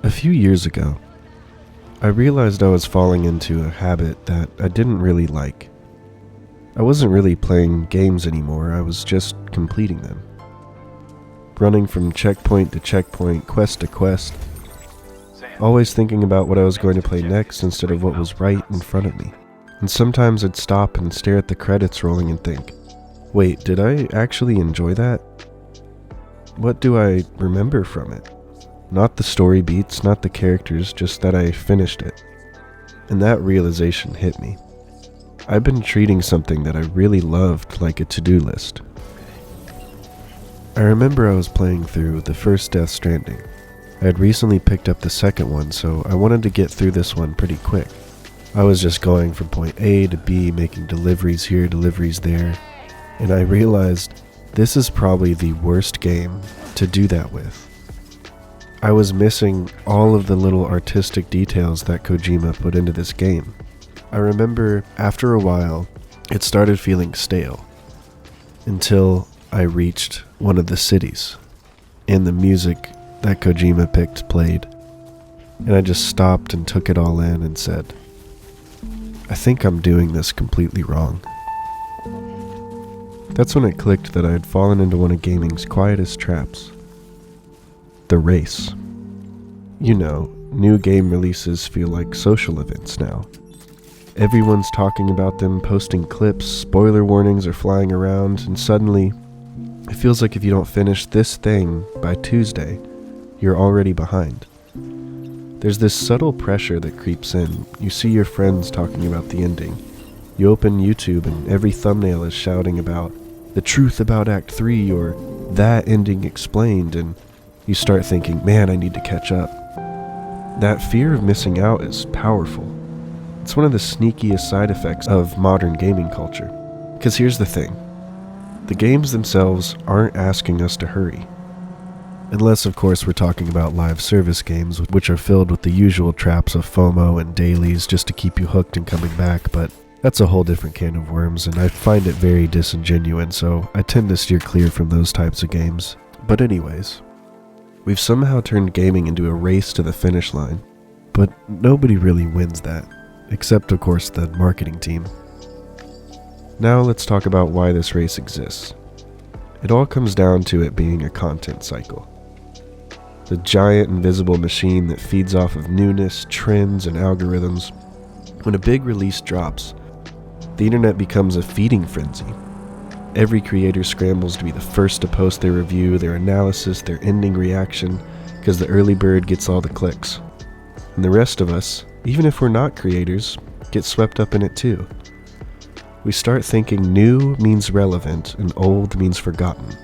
A few years ago, I realized I was falling into a habit that I didn't really like. I wasn't really playing games anymore, I was just completing them. Running from checkpoint to checkpoint, quest to quest, always thinking about what I was going to play next instead of what was right in front of me. And sometimes I'd stop and stare at the credits rolling and think, wait, did I actually enjoy that? What do I remember from it? Not the story beats, not the characters, just that I finished it. And that realization hit me. I've been treating something that I really loved like a to-do list. I remember I was playing through the first Death Stranding. I had recently picked up the second one, so I wanted to get through this one pretty quick. I was just going from point A to B, making deliveries here, deliveries there, and I realized this is probably the worst game to do that with. I was missing all of the little artistic details that Kojima put into this game. I remember after a while, it started feeling stale, until I reached one of the cities, and the music that Kojima picked played, and I just stopped and took it all in and said, I think I'm doing this completely wrong. That's when it clicked that I had fallen into one of gaming's quietest traps. The race. You know, new game releases feel like social events now. Everyone's talking about them, posting clips, spoiler warnings are flying around, and suddenly, it feels like if you don't finish this thing by Tuesday, you're already behind. There's this subtle pressure that creeps in. You see your friends talking about the ending. You open YouTube and every thumbnail is shouting about the truth about Act 3 or that ending explained, and you start thinking, man, I need to catch up. That fear of missing out is powerful. It's one of the sneakiest side effects of modern gaming culture. Because here's the thing. The games themselves aren't asking us to hurry. Unless, of course, we're talking about live service games, which are filled with the usual traps of FOMO and dailies just to keep you hooked and coming back, but that's a whole different can of worms, and I find it very disingenuous, so I tend to steer clear from those types of games. But anyways, we've somehow turned gaming into a race to the finish line, but nobody really wins that, except of course the marketing team. Now let's talk about why this race exists. It all comes down to it being a content cycle. The giant invisible machine that feeds off of newness, trends, and algorithms. When a big release drops, the internet becomes a feeding frenzy. Every creator scrambles to be the first to post their review, their analysis, their ending reaction, because the early bird gets all the clicks. And the rest of us, even if we're not creators, get swept up in it too. We start thinking new means relevant and old means forgotten.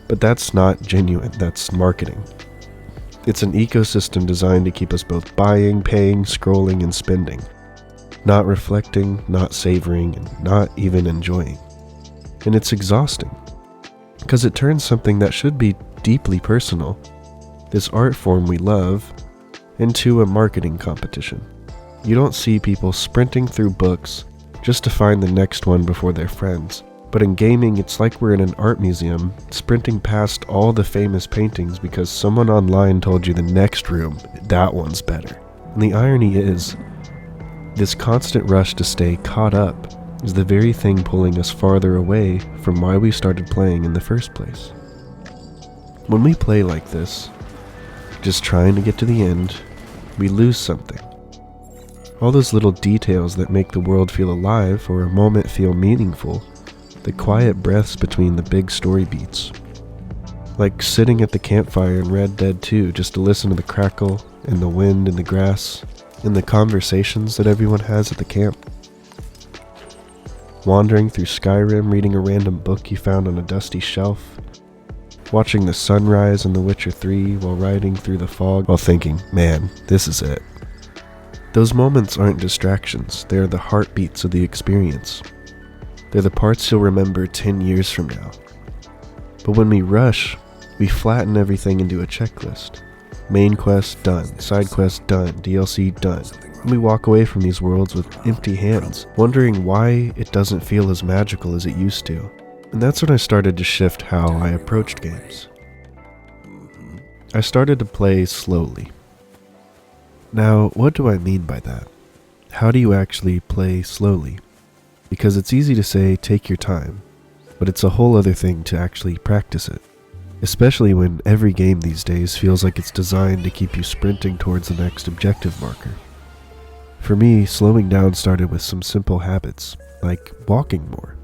But that's not genuine, that's marketing. It's an ecosystem designed to keep us both buying, paying, scrolling, and spending. Not reflecting, not savoring, and not even enjoying. And it's exhausting, because it turns something that should be deeply personal, this art form we love, into a marketing competition. You don't see people sprinting through books just to find the next one before their friends. But in gaming, it's like we're in an art museum, sprinting past all the famous paintings because someone online told you the next room, that one's better. And the irony is, this constant rush to stay caught up is the very thing pulling us farther away from why we started playing in the first place. When we play like this, just trying to get to the end, we lose something. All those little details that make the world feel alive or a moment feel meaningful, the quiet breaths between the big story beats. Like sitting at the campfire in Red Dead 2 just to listen to the crackle and the wind and the grass and the conversations that everyone has at the camp. Wandering through Skyrim, reading a random book you found on a dusty shelf. Watching the sunrise in The Witcher 3 while riding through the fog while thinking, man, this is it. Those moments aren't distractions, they are the heartbeats of the experience. They're the parts you'll remember 10 years from now. But when we rush, we flatten everything into a checklist. Main quest done, side quest done, DLC done. And we walk away from these worlds with empty hands, wondering why it doesn't feel as magical as it used to. And that's when I started to shift how I approached games. I started to play slowly. Now, what do I mean by that? How do you actually play slowly? Because it's easy to say take your time, but it's a whole other thing to actually practice it. Especially when every game these days feels like it's designed to keep you sprinting towards the next objective marker. For me, slowing down started with some simple habits, like walking more.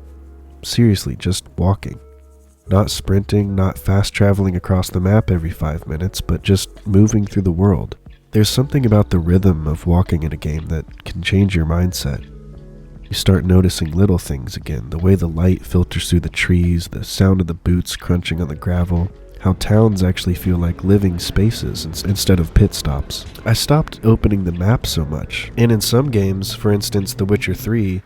Seriously, just walking. Not sprinting, not fast traveling across the map every 5 minutes, but just moving through the world. There's something about the rhythm of walking in a game that can change your mindset. You start noticing little things again, the way the light filters through the trees, the sound of the boots crunching on the gravel, how towns actually feel like living spaces instead of pit stops. I stopped opening the map so much, and in some games, for instance The Witcher 3,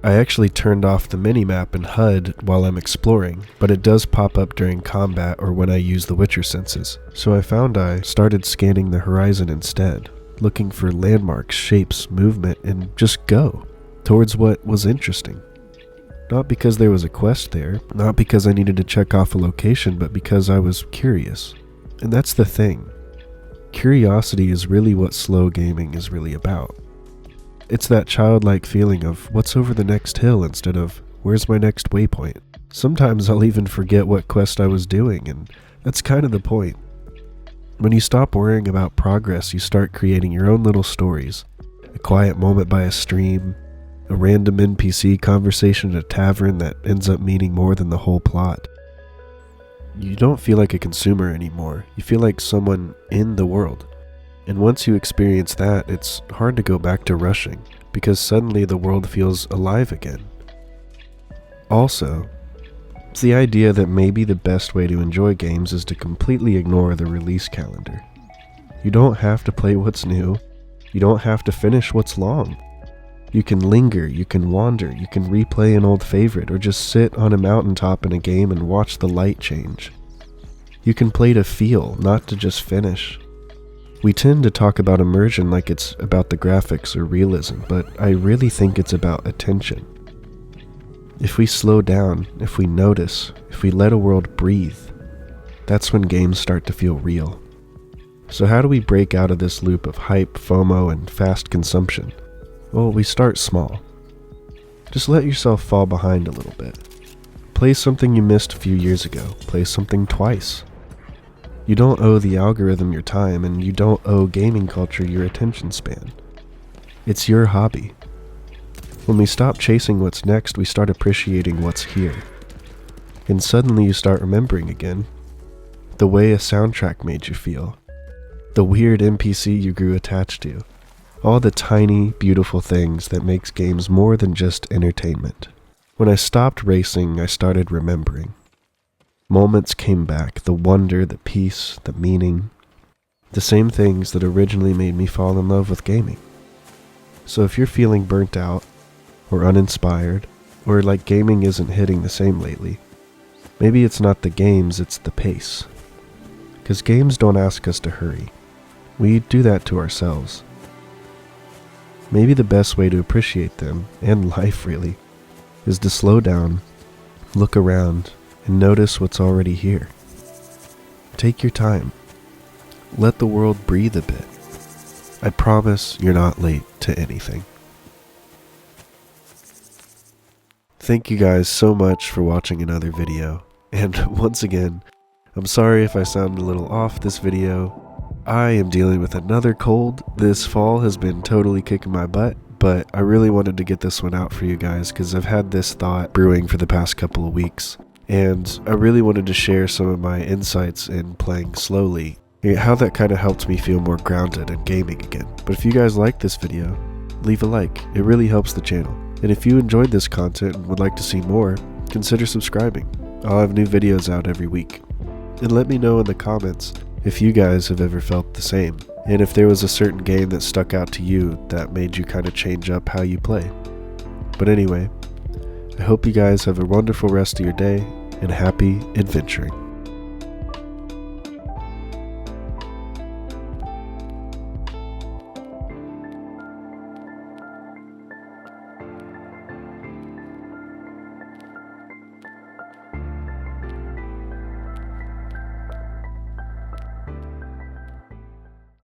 I actually turned off the minimap in HUD while I'm exploring, but it does pop up during combat or when I use the Witcher senses. So I found I started scanning the horizon instead, looking for landmarks, shapes, movement, and just go towards what was interesting. Not because there was a quest there, not because I needed to check off a location, but because I was curious. And that's the thing. Curiosity is really what slow gaming is really about. It's that childlike feeling of what's over the next hill instead of where's my next waypoint. Sometimes I'll even forget what quest I was doing, and that's kind of the point. When you stop worrying about progress, you start creating your own little stories. A quiet moment by a stream, a random NPC conversation at a tavern that ends up meaning more than the whole plot. You don't feel like a consumer anymore. You feel like someone in the world. And once you experience that, it's hard to go back to rushing, because suddenly the world feels alive again. Also, it's the idea that maybe the best way to enjoy games is to completely ignore the release calendar. You don't have to play what's new. You don't have to finish what's long. You can linger, you can wander, you can replay an old favorite, or just sit on a mountaintop in a game and watch the light change. You can play to feel, not to just finish. We tend to talk about immersion like it's about the graphics or realism, but I really think it's about attention. If we slow down, if we notice, if we let a world breathe, that's when games start to feel real. So how do we break out of this loop of hype, FOMO, and fast consumption? Well, we start small. Just let yourself fall behind a little bit. Play something you missed a few years ago. Play something twice. You don't owe the algorithm your time, and you don't owe gaming culture your attention span. It's your hobby. When we stop chasing what's next, we start appreciating what's here. And suddenly you start remembering again the way a soundtrack made you feel, the weird NPC you grew attached to, all the tiny, beautiful things that makes games more than just entertainment. When I stopped racing, I started remembering. Moments came back, the wonder, the peace, the meaning, the same things that originally made me fall in love with gaming. So if you're feeling burnt out, or uninspired, or like gaming isn't hitting the same lately, maybe it's not the games, it's the pace. Because games don't ask us to hurry. We do that to ourselves. Maybe the best way to appreciate them, and life really, is to slow down, look around, and notice what's already here. Take your time. Let the world breathe a bit. I promise you're not late to anything. Thank you guys so much for watching another video. And once again, I'm sorry if I sound a little off this video. I am dealing with another cold. This fall has been totally kicking my butt, but I really wanted to get this one out for you guys because I've had this thought brewing for the past couple of weeks. And I really wanted to share some of my insights in playing slowly, how that kind of helped me feel more grounded in gaming again. But if you guys like this video, leave a like. It really helps the channel. And if you enjoyed this content and would like to see more, consider subscribing. I'll have new videos out every week. And let me know in the comments if you guys have ever felt the same, and if there was a certain game that stuck out to you that made you kind of change up how you play. But anyway, I hope you guys have a wonderful rest of your day, and happy adventuring.